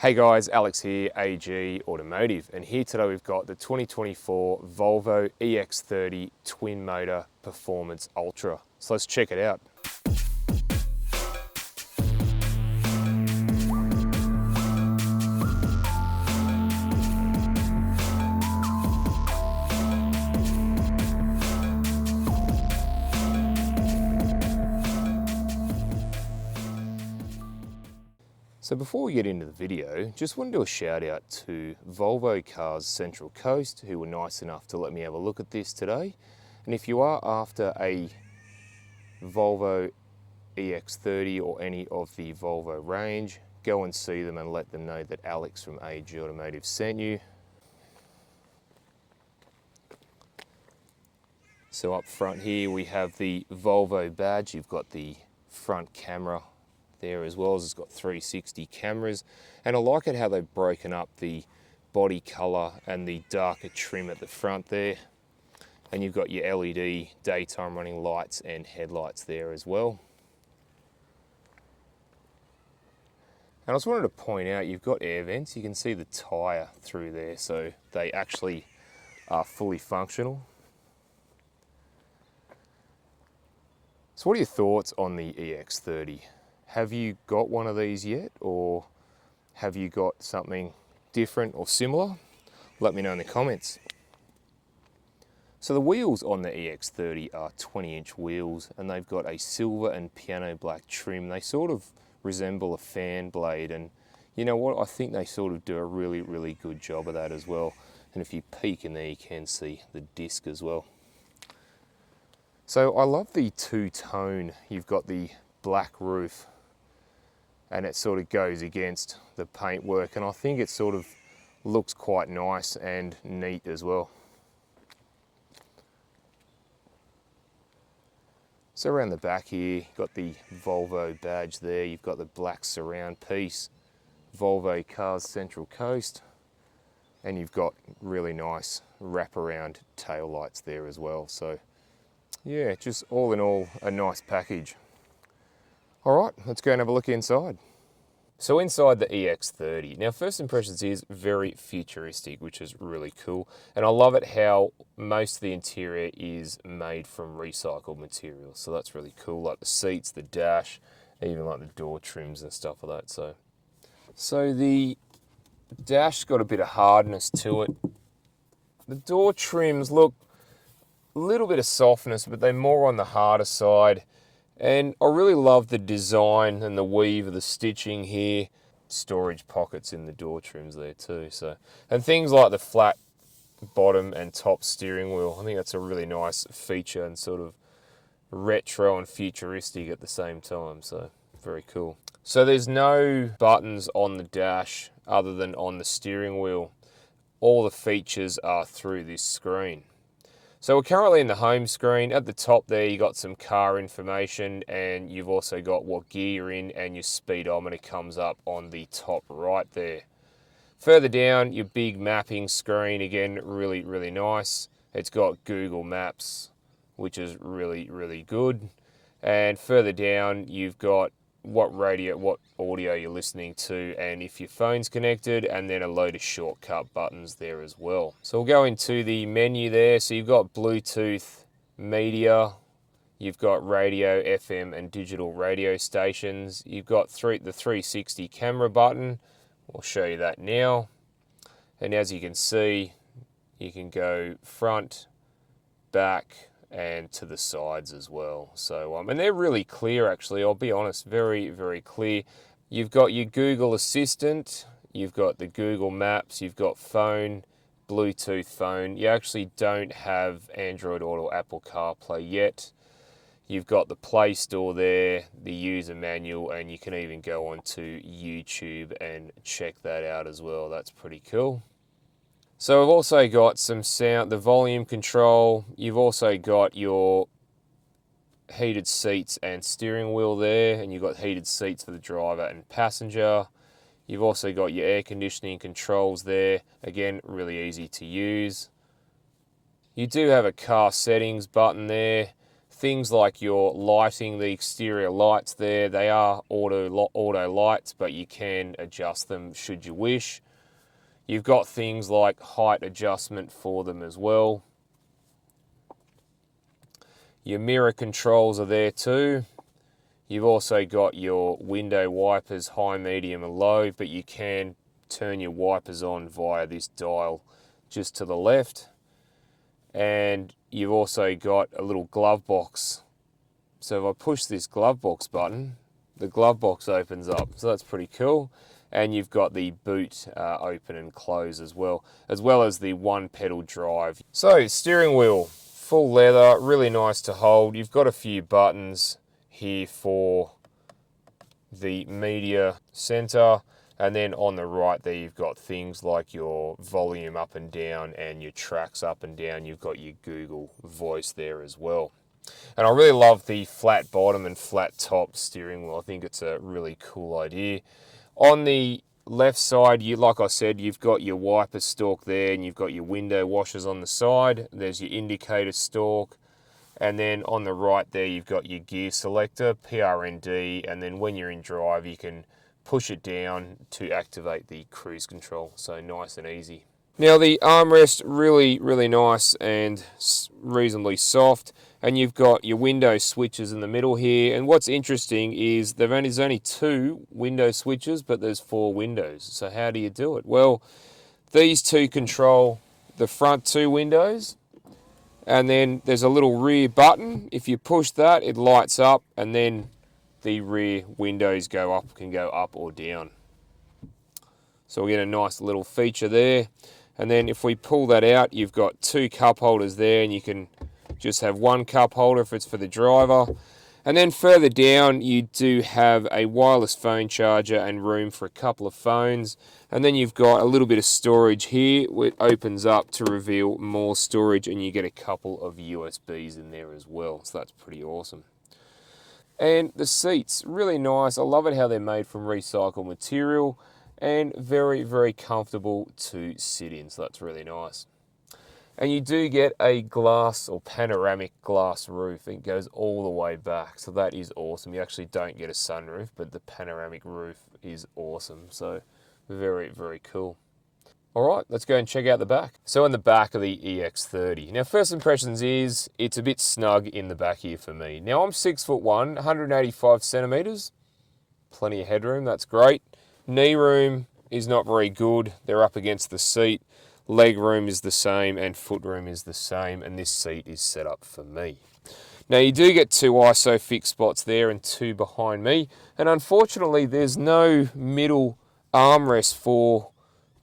Hey guys, Alex here, AG Automotive, and here today we've got the 2024 Volvo EX30 twin motor performance ultra. So let's check it out. So before we get into the video, just want to do a shout out to Volvo Cars Central Coast, who were nice enough to let me have a look at this today. And if you are after a Volvo EX30 or any of the Volvo range, go and see them and let them know that Alex from AG Automotive sent you. So up front here we have the Volvo badge. You've got the front camera there as well, as it's got 360 cameras, and I like it how they've broken up the body colour and the darker trim at the front there, and you've got your LED daytime running lights and headlights there as well. And I just wanted to point out you've got air vents. You can see the tyre through there, so they actually are fully functional. So what are your thoughts on the EX30? Have you got one of these yet, or have you got something different or similar? Let me know in the comments. So the wheels on the EX30 are 20-inch wheels, and they've got a silver and piano black trim. They sort of resemble a fan blade, and you know what? I think they sort of do a really good job of that as well. And if you peek in there, you can see the disc as well. So I love the two-tone. You've got the black roof, and it sort of goes against the paintwork, and I think it sort of looks quite nice and neat as well. So around the back here, you've got the Volvo badge there, you've got the black surround piece, Volvo Cars Central Coast, and you've got really nice wraparound tail lights there as well. So yeah, just all in all, a nice package. All right, let's go and have a look inside. So inside the EX30, now first impressions is very futuristic, which is really cool. And I love it how most of the interior is made from recycled materials. So that's really cool, like the seats, the dash, even like the door trims and stuff like that. So the dash's got a bit of hardness to it. The door trims look a little bit of softness, but they're more on the harder side. And I really love the design and the weave of the stitching here. Storage pockets in the door trims there too. And things like the flat bottom and top steering wheel, I think that's a really nice feature and sort of retro and futuristic at the same time. So very cool. So there's no buttons on the dash other than on the steering wheel. All the features are through this screen. So we're currently in the home screen. At the top there, you got some car information, and you've also got what gear you're in, and your speedometer comes up on the top right there. Further down, your big mapping screen, again, really nice. It's got Google Maps, which is really good. And further down, you've got what audio you're listening to, and if your phone's connected, and then a load of shortcut buttons there as well. So we'll go into the menu there. So you've got Bluetooth, media, you've got radio, FM and digital radio stations. You've got the 360 camera button. We'll show you that now. And as you can see, you can go front, back, and to the sides as well. So, and they're really clear actually, I'll be honest, very clear. You've got your Google Assistant, you've got the Google Maps, you've got phone, Bluetooth phone. You actually don't have Android Auto, Apple CarPlay yet. You've got the Play Store there, the user manual, and you can even go onto YouTube and check that out as well. That's pretty cool. So I've also got some sound, the volume control. You've also got your heated seats and steering wheel there, and you've got heated seats for the driver and passenger. You've also got your air conditioning controls there. Again, really easy to use. You do have a car settings button there. things like your lighting, the exterior lights there, they are auto lights, but you can adjust them should you wish. You've got things like height adjustment for them as well. Your mirror controls are there too. You've also got your window wipers, high, medium and low, but you can turn your wipers on via this dial just to the left. And you've also got a little glove box. So if I push this glove box button, the glove box opens up. So that's pretty cool. And you've got the boot open and close as well as the one pedal drive. So steering wheel, full leather, really nice to hold. You've got a few buttons here for the media center. And then on the right there, you've got things like your volume up and down and your tracks up and down. You've got your Google Voice there as well. And I really love the flat bottom and flat top steering wheel. I think it's a really cool idea. On the left side, like I said, you've got your wiper stalk there and you've got your window washers on the side. There's your indicator stalk. And then on the right there, you've got your gear selector, PRND, and then when you're in drive, you can push it down to activate the cruise control. So nice and easy. Now the armrest, really, really nice and reasonably soft. And you've got your window switches in the middle here. And what's interesting is there's only 2 window switches, but there's 4 windows. So how do you do it? Well, these 2 control the front 2 windows. And then there's a little rear button. If you push that, it lights up, and then the rear windows can go up or down. So we get a nice little feature there. And then if we pull that out, you've got 2 cup holders there, and you can just have 1 cup holder if it's for the driver. And then further down, you do have a wireless phone charger and room for a couple of phones. And then you've got a little bit of storage here, which opens up to reveal more storage, and you get a couple of USBs in there as well. So that's pretty awesome. And the seats, really nice. I love it how they're made from recycled material and very, very comfortable to sit in. So that's really nice. And you do get a glass or panoramic glass roof. It goes all the way back. So that is awesome. You actually don't get a sunroof, but the panoramic roof is awesome. So very, very cool. All right, let's go and check out the back. So in the back of the EX30. Now, first impressions is it's a bit snug in the back here for me. Now, I'm 6'1", 185 centimeters. Plenty of headroom, that's great. Knee room is not very good. They're up against the seat. Leg room is the same and foot room is the same, and this seat is set up for me. Now you do get 2 ISOFIX spots there and 2 behind me, and unfortunately there's no middle armrest for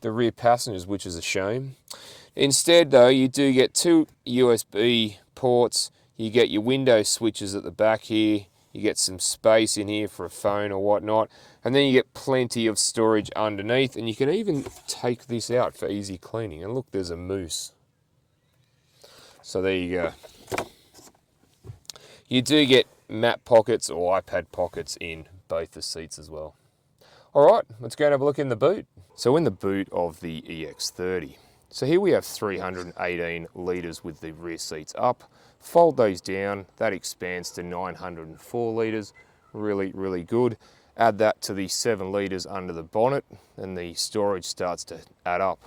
the rear passengers, which is a shame. Instead though, you do get 2 USB ports, you get your window switches at the back here, you get some space in here for a phone or whatnot, and then you get plenty of storage underneath, and you can even take this out for easy cleaning. And look, there's a moose. So there you go. You do get map pockets or iPad pockets in both the seats as well. All right, let's go and have a look in the boot. So in the boot of the EX30. So here we have 318 litres with the rear seats up. Fold those down, that expands to 904 litres. Really, really good. Add that to the 7 litres under the bonnet, and the storage starts to add up.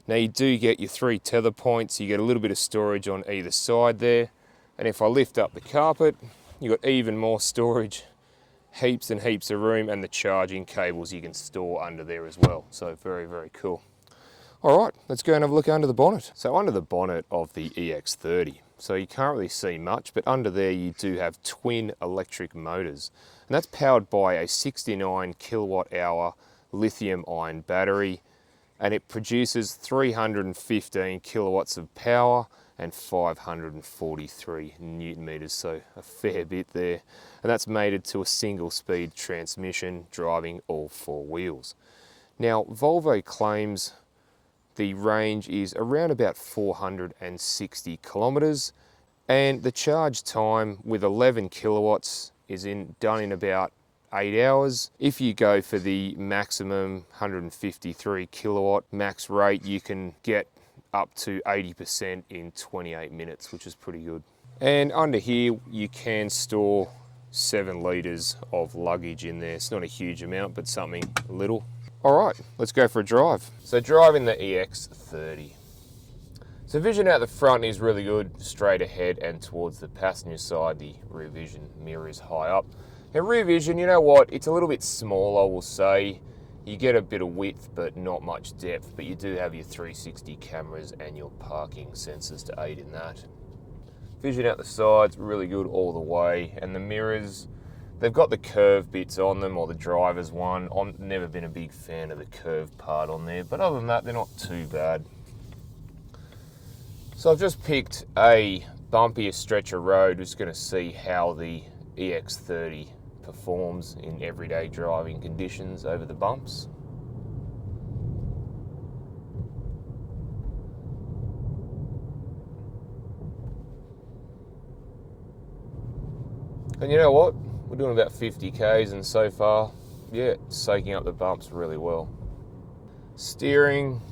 Now you do get your 3 tether points. You get a little bit of storage on either side there. And if I lift up the carpet, you've got even more storage, heaps and heaps of room, and the charging cables you can store under there as well. So very, very cool. All right, let's go and have a look under the bonnet. So under the bonnet of the EX30, so you can't really see much, but under there you do have twin electric motors. And that's powered by a 69 kilowatt hour lithium ion battery, and it produces 315 kilowatts of power and 543 newton meters, so a fair bit there. And that's mated to a single speed transmission driving all 4 wheels. Now Volvo claims the range is around about 460 kilometers, and the charge time with 11 kilowatts is done in about 8 hours. If you go for the maximum 153 kilowatt max rate, you can get up to 80% in 28 minutes, which is pretty good. And under here, you can store 7 litres of luggage in there. It's not a huge amount, but something little. All right, let's go for a drive. So driving the EX30. So vision out the front is really good, straight ahead and towards the passenger side. The rear vision mirror is high up. And rear vision, you know what, it's a little bit small, I will say. You get a bit of width, but not much depth, but you do have your 360 cameras and your parking sensors to aid in that. Vision out the sides, really good all the way. And the mirrors, they've got the curved bits on them, or the driver's one. I've never been a big fan of the curved part on there, but other than that, they're not too bad. So I've just picked a bumpier stretch of road, just going to see how the EX30 performs in everyday driving conditions over the bumps. And you know what? We're doing about 50 Ks, and so far, yeah, soaking up the bumps really well. Steering,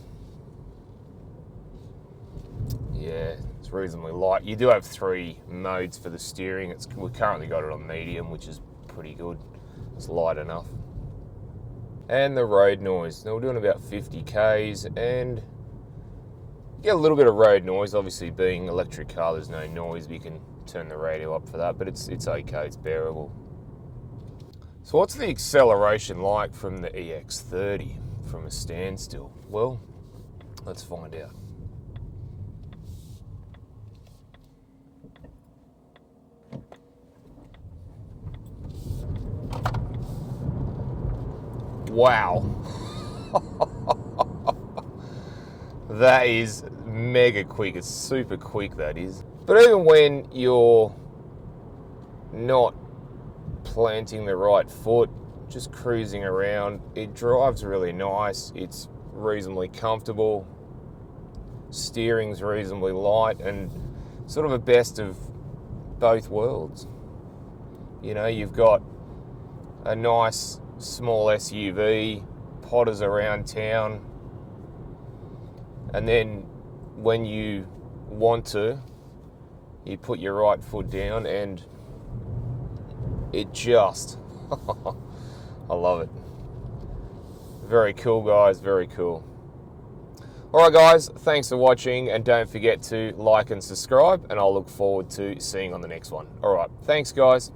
yeah, it's reasonably light. You do have 3 modes for the steering. We've currently got it on medium, which is pretty good. It's light enough. And the road noise. Now we're doing about 50 Ks, and you get a little bit of road noise. Obviously, being electric car, there's no noise, but you can turn the radio up for that, but it's okay, it's bearable. So what's the acceleration like from the EX30 from a standstill? Well, let's find out. Wow. That is mega quick. It's super quick, that is. But even when you're not planting the right foot, just cruising around, it drives really nice. It's reasonably comfortable. Steering's reasonably light, and sort of a best of both worlds. You know, you've got a nice small SUV, potters around town, and then when you want to, you put your right foot down and it just, I love it. Very cool, guys, very cool. Alright guys, thanks for watching, and don't forget to like and subscribe, and I'll look forward to seeing you on the next one. Alright, thanks guys.